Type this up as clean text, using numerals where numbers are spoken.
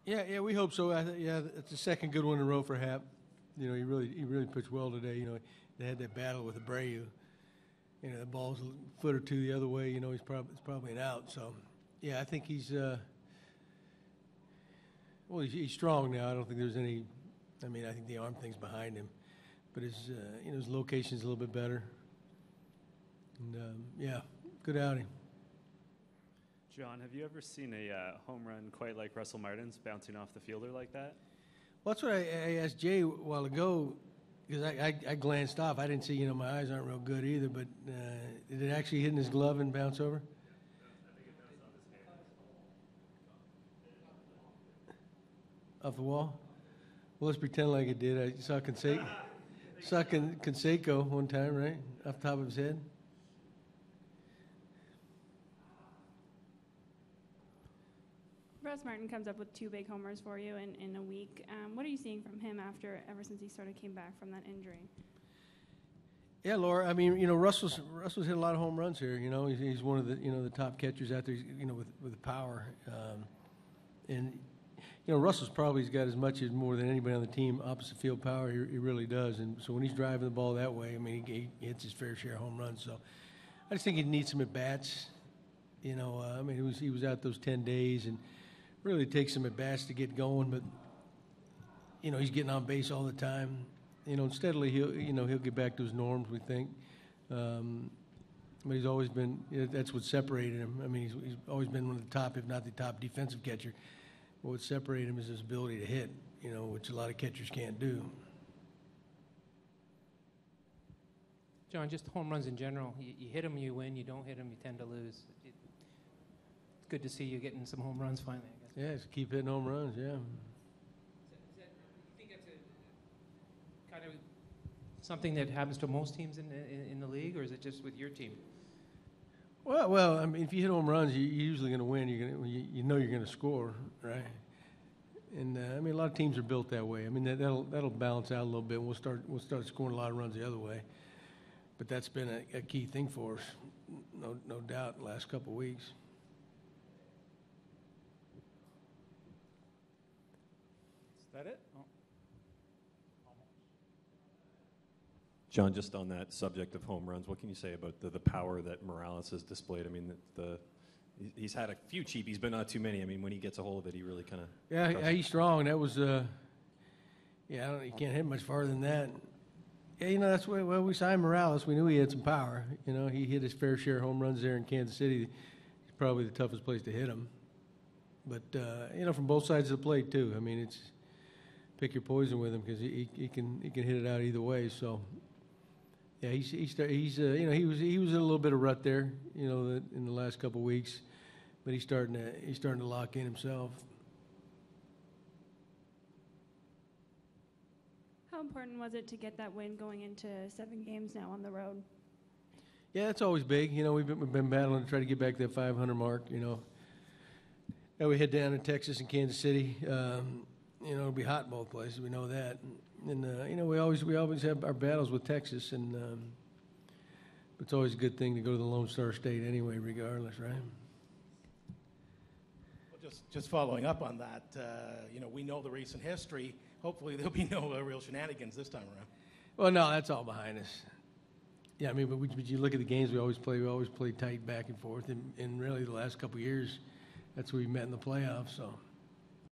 Yeah, we hope so. It's the second good one in a row for Hap. You know, he really pitched well today. You know, they had that battle with Abreu. You know, the ball's a foot or two the other way. You know, it's probably an out. So, yeah, I think he's strong now. I don't think there's any. I mean, I think the arm thing's behind him, but his his location's a little bit better. And good outing. John, have you ever seen a home run quite like Russell Martin's bouncing off the fielder like that? Well, that's what I asked Jay a while ago, because I glanced off. I didn't see, my eyes aren't real good either, but did it actually hit in his glove and bounce over? I think it bounced off his hand. Off the wall? Well, let's pretend like it did. I saw Canseco one time, right? Off the top of his head. Russ Martin comes up with 2 big homers for you in a week. What are you seeing from him ever since he sort of came back from that injury? Yeah, Laura. I mean, Russell's hit a lot of home runs here. He's one of the the top catchers out there. With the power, and Russell's probably got as much as more than anybody on the team opposite field power. He really does. And so when he's driving the ball that way, I mean, he hits his fair share of home runs. So I just think he needs some at bats. I mean, he was out those 10 days and. Really takes some at bats to get going, but he's getting on base all the time. Steadily he'll get back to his norms, we think. But he's always been that's what separated him. I mean, he's always been one of the top, if not the top, defensive catcher. But what separated him is his ability to hit, which a lot of catchers can't do. John, just home runs in general. You hit them, you win. You don't hit them, you tend to lose. It's good to see you getting some home runs finally. Yeah, just keep hitting home runs, yeah. You think that's a kind of something that happens to most teams in the league, or is it just with your team? Well, I mean, if you hit home runs, you're usually going to win. You're going to score, right? And I mean, a lot of teams are built that way. I mean, that'll balance out a little bit. We'll start scoring a lot of runs the other way. But that's been a key thing for us, no doubt, the last couple of weeks. Is that it? Oh. John, just on that subject of home runs, what can you say about the power that Morales has displayed? I mean, he's had a few cheapies, but not too many. I mean, when he gets a hold of it, he really kind of... Yeah, he's strong. That was, you can't hit much farther than that. Yeah, that's why we signed Morales. We knew he had some power. He hit his fair share of home runs there in Kansas City. It's probably the toughest place to hit him. But, from both sides of the plate, too. I mean, it's... Pick your poison with him because he can hit it out either way. So yeah, he was in a little bit of rut there, in the last couple of weeks, but he's starting to lock in himself. How important was it to get that win going into 7 games now on the road? Yeah, that's always big. We've been battling to try to get back to that 500 mark. Now we head down to Texas and Kansas City. It'll be hot in both places. We know that, and we always have our battles with Texas, and it's always a good thing to go to the Lone Star State anyway, regardless, right? Well, just following up on that, we know the recent history. Hopefully, there'll be no real shenanigans this time around. Well, no, that's all behind us. Yeah, I mean, but you look at the games we always play tight back and forth, and really the last couple of years, that's where we met in the playoffs. So.